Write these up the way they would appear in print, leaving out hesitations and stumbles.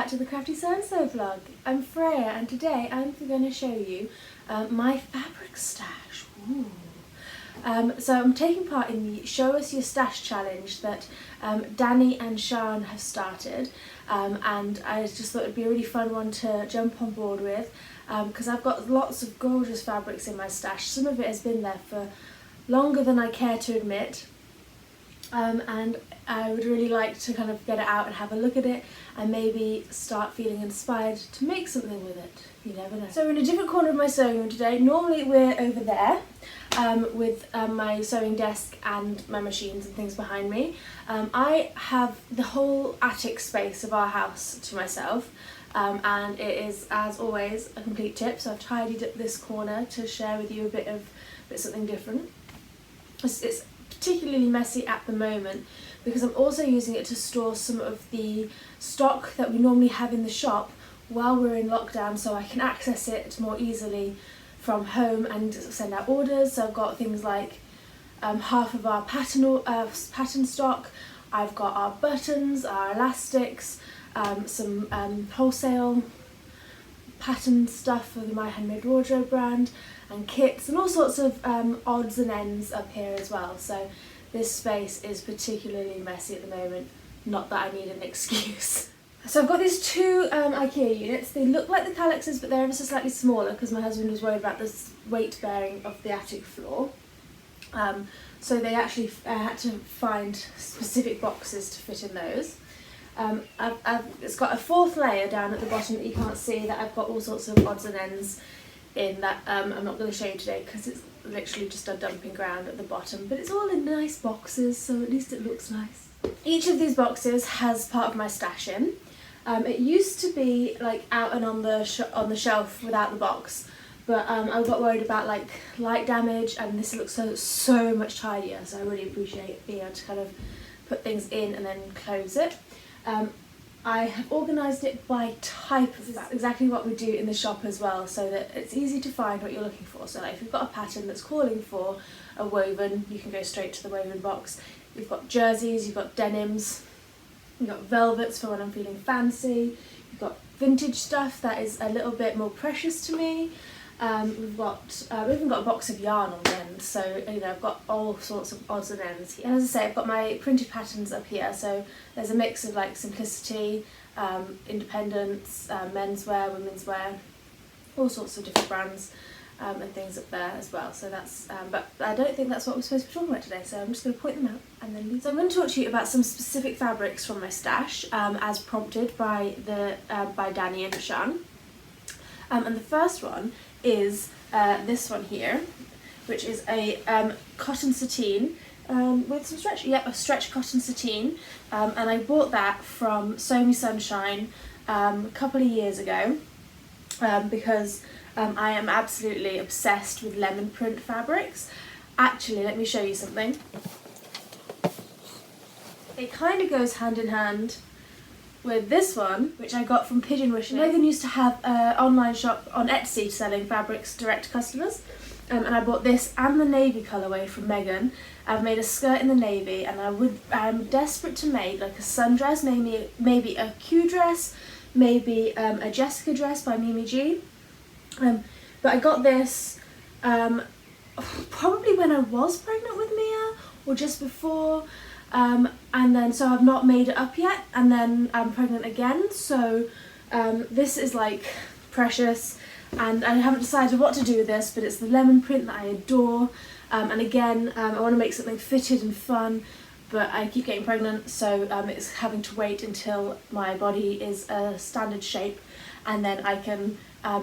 back to the Crafty Sew&So vlog. I'm Freya and today I'm going to show you my fabric stash. Ooh. So I'm taking part in the Show Us Your Stash challenge that Danni and Sian have started, and I just thought it'd be a really fun one to jump on board with because I've got lots of gorgeous fabrics in my stash. Some of it has been there for longer than I care to admit. And I would really like to kind of get it out and have a look at it and maybe start feeling inspired to make something with it. You never know. So we're in a different corner of my sewing room today. Normally we're over there with my sewing desk and my machines and things behind me. I have the whole attic space of our house to myself, and it is, as always, a complete tip. So I've tidied up this corner to share with you a bit something different. It's particularly messy at the moment because I'm also using it to store some of the stock that we normally have in the shop while we're in lockdown, so I can access it more easily from home and send out orders. So I've got things like half of our pattern stock. I've got our buttons, our elastics, some wholesale pattern stuff for the My Handmade Wardrobe brand, and kits and all sorts of odds and ends up here as well. So this space is particularly messy at the moment, not that I need an excuse. So I've got these two IKEA units. They look like the Calexes, but they're ever so slightly smaller because my husband was worried about the weight bearing of the attic floor. So they actually had to find specific boxes to fit in those. It's got a fourth layer down at the bottom that you can't see, that I've got all sorts of odds and ends in that I'm not going to show you today because it's literally just a dumping ground at the bottom, but it's all in nice boxes, so at least it looks nice. Each of these boxes has part of my stash in. It used to be like out and on the shelf without the box, but I got worried about like light damage, and this looks so much tidier, so I really appreciate being able to kind of put things in and then close it. I have organised it by type of fabric, exactly what we do in the shop as well, so that it's easy to find what you're looking for. So like if you've got a pattern that's calling for a woven, you can go straight to the woven box. You've got jerseys, you've got denims, you've got velvets for when I'm feeling fancy, you've got vintage stuff that is a little bit more precious to me. We've even got a box of yarn on the end, so you know I've got all sorts of odds and ends here. And as I say, I've got my printed patterns up here, so there's a mix of like simplicity, independence, menswear, women's wear, all sorts of different brands and things up there as well. So that's, but I don't think that's what we're supposed to be talking about today, so I'm just going to point them out and then leave. So I'm going to talk to you about some specific fabrics from my stash as prompted by Danni and Sian. And the first one is this one here, which is a cotton sateen with some stretch. Yep, a stretch cotton sateen, and I bought that from Sew Me Sunshine a couple of years ago because I am absolutely obsessed with lemon print fabrics. Actually, let me show you something. It kind of goes hand in hand with this one, which I got from Pigeon Wishing. Megan used to have an online shop on Etsy selling fabrics direct to customers, and I bought this and the navy colourway from Megan. I've made a skirt in the navy, and I'm desperate to make like a sundress, maybe a Q dress, maybe a Jessica dress by Mimi G. But I got this probably when I was pregnant with Mia or just before. And then so I've not made it up yet, and then I'm pregnant again, so this is like precious, and I haven't decided what to do with this, but it's the lemon print that I adore, and again I want to make something fitted and fun, but I keep getting pregnant, so it's having to wait until my body is a standard shape, and then I can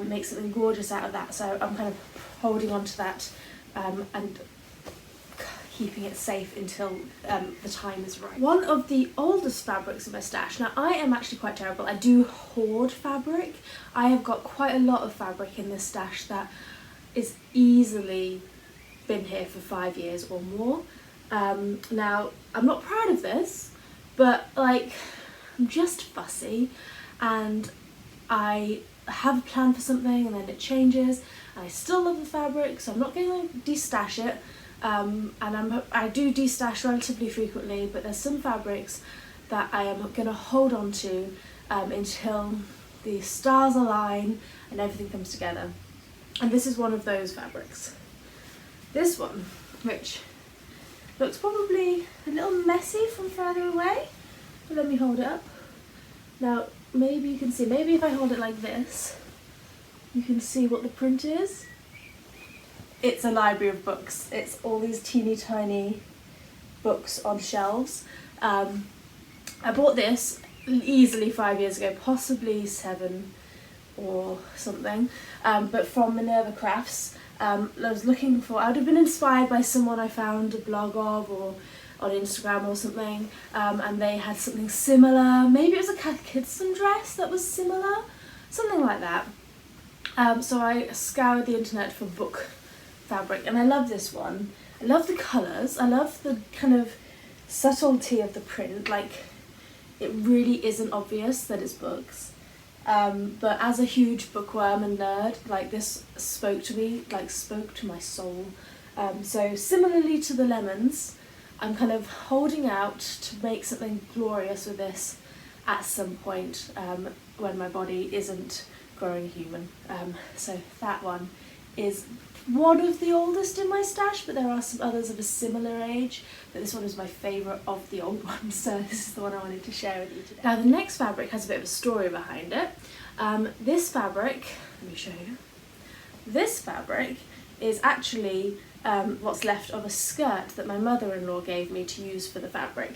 make something gorgeous out of that. So I'm kind of holding on to that and keeping it safe until the time is right. One of the oldest fabrics in my stash, now I am actually quite terrible, I do hoard fabric. I have got quite a lot of fabric in this stash that is easily been here for 5 years or more. Now I'm not proud of this, but like I'm just fussy, and I have a plan for something and then it changes, and I still love the fabric, so I'm not going to destash it. And I do destash relatively frequently, but there's some fabrics that I am going to hold on to until the stars align and everything comes together. And this is one of those fabrics. This one, which looks probably a little messy from further away, but let me hold it up. Now, maybe you can see, maybe if I hold it like this, you can see what the print is. It's a library of books. It's all these teeny tiny books on shelves. I bought this easily 5 years ago, possibly 7 or something, but from Minerva Crafts. I was looking for, I would have been inspired by someone I found a blog of or on Instagram or something, and they had something similar. Maybe it was a Cath Kidston dress that was similar, something like that. So I scoured the internet for book fabric, and I love this one. I love the colours, I love the kind of subtlety of the print, like it really isn't obvious that it's books. But as a huge bookworm and nerd, like this spoke to me, like spoke to my soul. So similarly to the lemons, I'm kind of holding out to make something glorious with this at some point when my body isn't growing human. So that one is one of the oldest in my stash, but there are some others of a similar age, but this one is my favourite of the old ones, so this is the one I wanted to share with you today. Now the next fabric has a bit of a story behind it. This fabric, let me show you, this fabric is actually what's left of a skirt that my mother-in-law gave me to use for the fabric.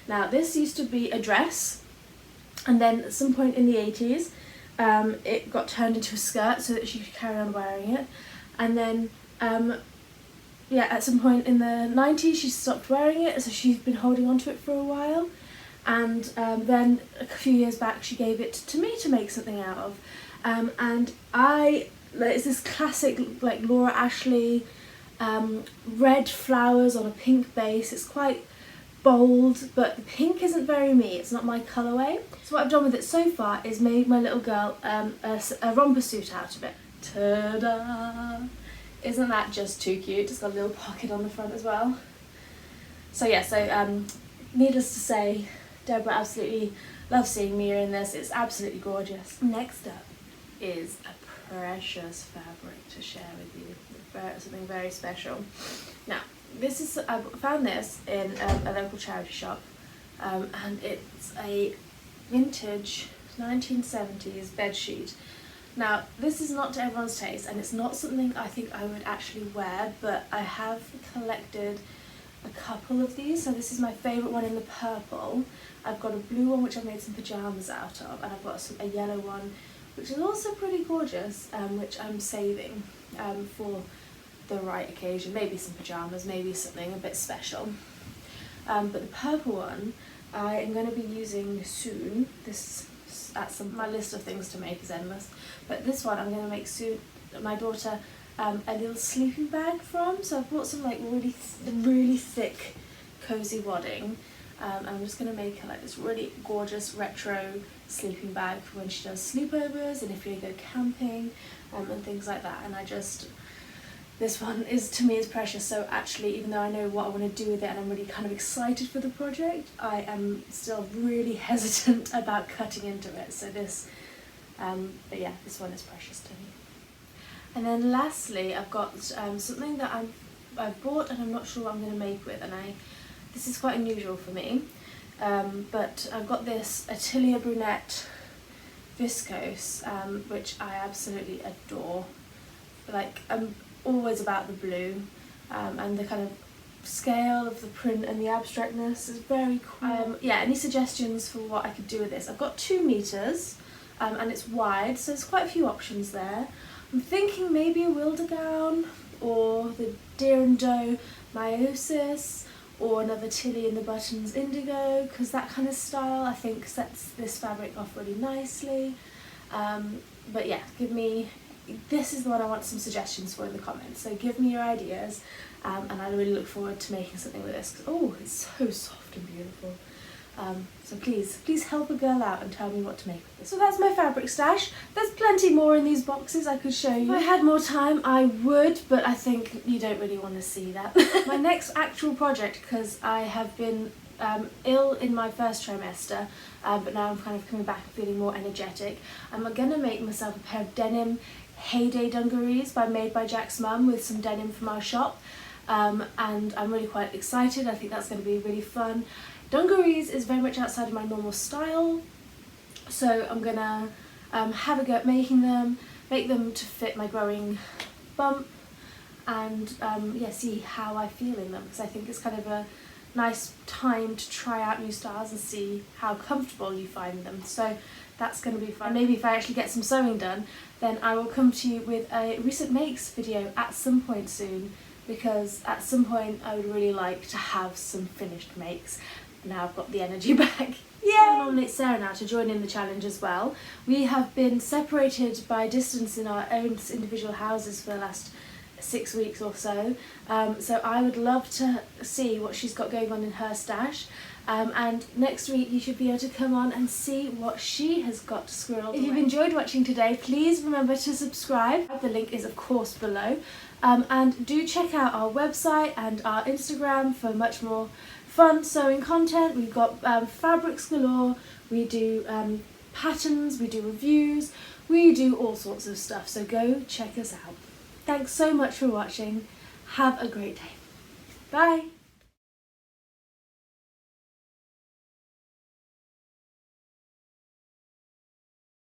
Now this used to be a dress, and then at some point in the 80s it got turned into a skirt so that she could carry on wearing it. And then, yeah, at some point in the 90s she stopped wearing it, so she's been holding on to it for a while. And then a few years back she gave it to me to make something out of. And it's this classic, like Laura Ashley, red flowers on a pink base. It's quite bold, but the pink isn't very me, it's not my colourway. So what I've done with it so far is made my little girl a romper suit out of it. Ta-da! Isn't that just too cute? It's got a little pocket on the front as well. So yeah, needless to say, Deborah absolutely loves seeing Mia in this. It's absolutely gorgeous. Next up is a precious fabric to share with you. Something very special. Now, I found this in a local charity shop, and it's a vintage 1970s bedsheet. Now, this is not to everyone's taste, and it's not something I think I would actually wear, but I have collected a couple of these. So this is my favourite one in the purple. I've got a blue one which I've made some pyjamas out of, and I've got a yellow one which is also pretty gorgeous, which I'm saving for the right occasion. Maybe some pyjamas, maybe something a bit special. But the purple one I am going to be using soon. My list of things to make is endless, but this one I'm going to make soon my daughter a little sleeping bag from. So I've bought some like really thick cozy wadding. I'm just going to make her like this really gorgeous retro sleeping bag for when she does sleepovers and if we go camping and things like that. And this one is, to me, is precious. So actually, even though I know what I want to do with it and I'm really kind of excited for the project, I am still really hesitant about cutting into it. So but yeah, this one is precious to me. And then lastly, I've got something that I've bought and I'm not sure what I'm going to make with, and this is quite unusual for me, but I've got this Atelier Brunette viscose, which I absolutely adore. Like, I'm always about the blue, and the kind of scale of the print and the abstractness is very cool. Yeah, any suggestions for what I could do with this? I've got 2 meters, and it's wide, so there's quite a few options there. I'm thinking maybe a Wilder gown, or the Deer and Doe Meiosis, or another Tilly in the Buttons Indigo, because that kind of style I think sets this fabric off really nicely. But yeah, this is the one I want some suggestions for in the comments, so give me your ideas, and I really look forward to making something with this, because oh, it's so soft and beautiful. So please help a girl out and tell me what to make with this. So that's my fabric stash. There's plenty more in these boxes I could show you. If I had more time I would, but I think you don't really want to see that. My next actual project, because I have been ill in my first trimester, but now I'm kind of coming back and feeling more energetic. I'm going to make myself a pair of denim Heyday dungarees made by Jack's mum with some denim from our shop, and I'm really quite excited. I think that's going to be really fun. Dungarees is very much outside of my normal style, so I'm going to have a go at making them, make them to fit my growing bump, and yeah, see how I feel in them, because I think it's kind of a nice time to try out new styles and see how comfortable you find them. So that's going to be fun. And maybe if I actually get some sewing done, then I will come to you with a recent makes video at some point soon, because at some point I would really like to have some finished makes. Now I've got the energy back. Yeah! I nominate Sarah now to join in the challenge as well. We have been separated by distance in our own individual houses for the last 6 weeks or so, so I would love to see what she's got going on in her stash, and next week you should be able to come on and see what she has got squirreled away. If you've enjoyed watching today, please remember to subscribe. The link is of course below, and do check out our website and our Instagram for much more fun sewing content. We've got fabrics galore, we do patterns, we do reviews, we do all sorts of stuff, so go check us out. Thanks so much for watching. Have a great day. Bye!